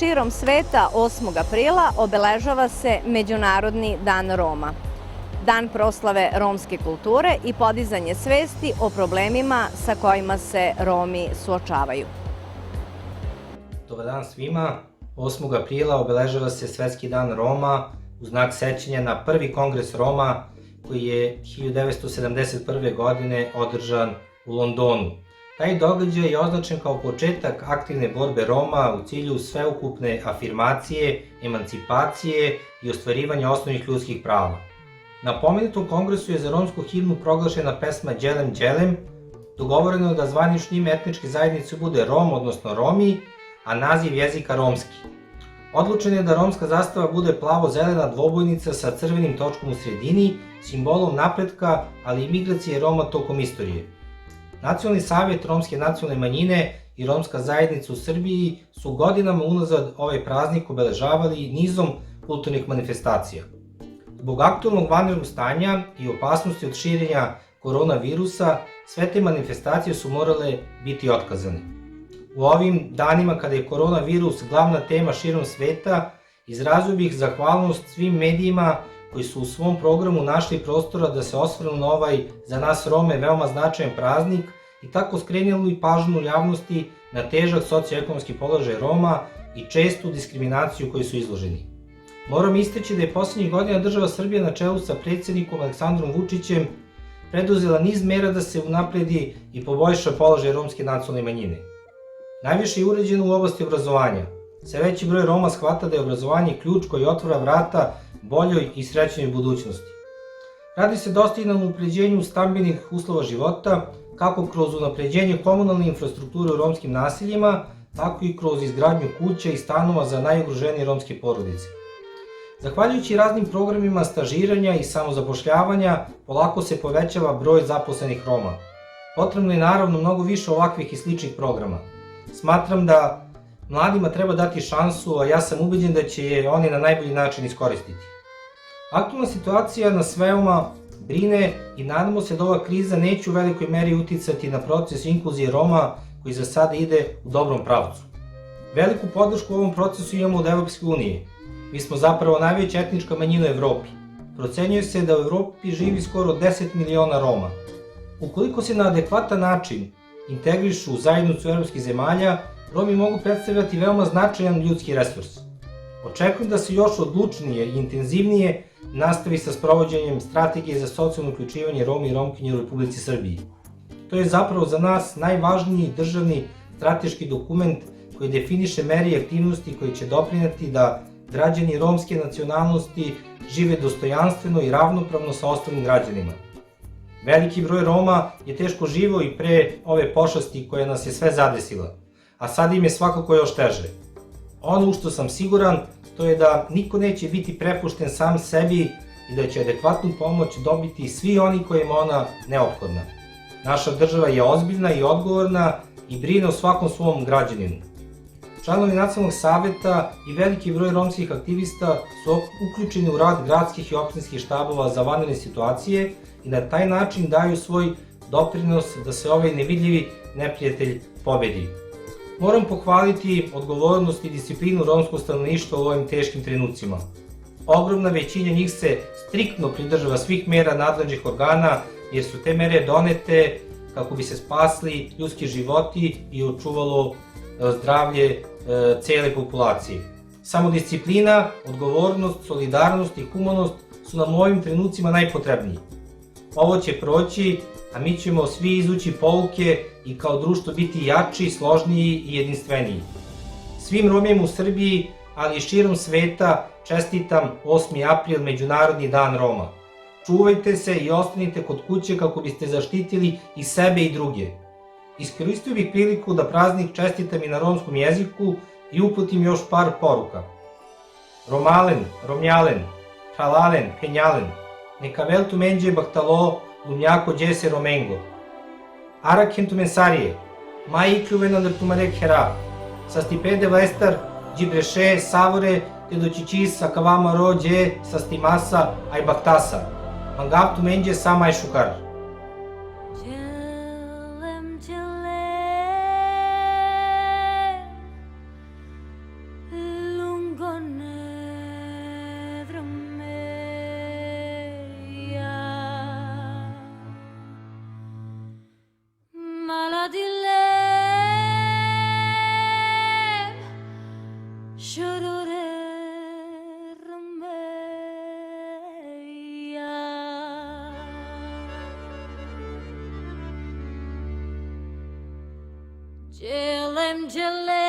širom sveta 8. aprila obeležava se Međunarodni dan Roma. Dan proslave romske kulture i podizanje svesti o problemima sa kojima se Romi suočavaju. Dobar dan svima. 8. aprila obeležava se Svetski dan Roma u znak sećanja na prvi kongres Roma koji je 1971. godine održan u Londonu. Taj događaj je označen kao početak aktivne borbe Roma u cilju sveukupne afirmacije, emancipacije i ostvarivanja osnovnih ljudskih prava. Na pomenutom kongresu je za romsku himnu proglašena pesma Đelem Đelem, dogovoreno je da zvanično ime etničke zajednice bude Rom, odnosno Romi, a naziv jezika romski. Odlučeno je da romska zastava bude plavo-zelena dvobojnica sa crvenim točkom u sredini, simbolom napretka, ali i migracije Roma tokom istorije. Nacionalni savet romske nacionalne manjine i romska zajednica u Srbiji su godinama unazad ovaj praznik obeležavali nizom kulturnih manifestacija. Zbog aktualnog vanrednog stanja i opasnosti od širenja koronavirusa, sve te manifestacije su morale biti otkazane. U ovim danima kada je koronavirus glavna tema širom sveta, izrazio bih zahvalnost svim medijima koji su u svom programu našli prostora da se osvrnu na ovaj za nas Rome veoma značajan praznik i tako skrenuli pažnju javnosti na težak socioekonomski položaj Roma i čestu diskriminaciju koju su izloženi. Moram istaći da je poslednjih godina država Srbija na čelu sa predsednikom Aleksandrom Vučićem preduzela niz mera da se unapredi i poboljša položaj romske nacionalne manjine. Najviše je urađeno u oblasti obrazovanja. Sve veći broj Roma shvata da je obrazovanje ključ koji otvara vrata boljoj i srećnoj budućnosti. Radi se dosta i na unapređenju stambenih uslova života, kako kroz unapređenje komunalne infrastrukture u romskim naseljima, tako i kroz izgradnju kuća i stanova za najugroženije romske porodice. Zahvaljujući raznim programima stažiranja i samozapošljavanja, polako se povećava broj zaposlenih Roma. Potrebno je naravno mnogo više ovakvih i sličnih programa. Smatram da mladima treba dati šansu, a ja sam ubeđen da će je oni na najbolji način iskoristiti. Aktualna situacija nas veoma brine i nadamo se da ova kriza neće u velikoj meri uticati na proces inkluzije Roma koji za sada ide u dobrom pravcu. Veliku podršku u ovom procesu imamo od Evropske unije. Mi smo zapravo najveća etnička manjina u Evropi. Procenjuje se da u Evropi živi skoro 10 miliona Roma. Ukoliko se na adekvatan način integrišu u zajednicu evropskih zemalja, Romi mogu predstavljati veoma značajan ljudski resurs. Očekujem da se još odlučnije i intenzivnije nastavi sa sprovođenjem strategije za socijalno uključivanje Roma i Romkinja u Republici Srbiji. To je zapravo za nas najvažniji državni strateški dokument koji definiše mere i aktivnosti koji će doprineti da građani romske nacionalnosti žive dostojanstveno i ravnopravno sa ostalim građanima. Veliki broj Roma je teško živo i pre ove pošasti koja nas je sve zadesila, a sad im je svakako još teže. Ono u što sam siguran, to je da niko neće biti prepušten sam sebi i da će adekvatnu pomoć dobiti svi oni kojima ona neophodna. Naša država je ozbiljna i odgovorna i brine o svakom svom građaninu. Članovi Nacionalnog saveta i veliki broj romskih aktivista su uključeni u rad gradskih i opštinskih štabova za vanredne situacije i na taj način daju svoj doprinos da se ovaj nevidljivi neprijatelj pobedi. Moram pohvaliti odgovornost i disciplinu romskog stanovništva u ovim teškim trenucima. Ogromna većina njih se striktno pridržava svih mera nadležnih organa jer su te mere donete kako bi se spasli ljudski životi i očuvalo zdravlje cele populacije. Samodisciplina, odgovornost, solidarnost i humanost su nam u ovim trenucima najpotrebniji. Ovo će proći, a mi ćemo svi izvući pouke i kao društvo biti jači, složniji i jedinstveniji. Svim Romima u Srbiji, ali i širom sveta, čestitam 8. april, Međunarodni dan Roma. Čuvajte se i ostanite kod kuće kako biste zaštitili i sebe i druge. Iskoristio bih priliku da praznik čestitam i na romskom jeziku i uputim još par poruka. Romalen, Romjalen, Halalen, Penjalen, neka veltu menđe bahtalo, lumjako djese romengo. Arak hentu mensarije, mai ikluvena da tumarek hera, sa stipede vestar, džibreše, savore, te dočići sa kavama rođe, sa stimasa, aj bahtasa. Mangaptu menđe sama aj šukar. Jelem, jelem.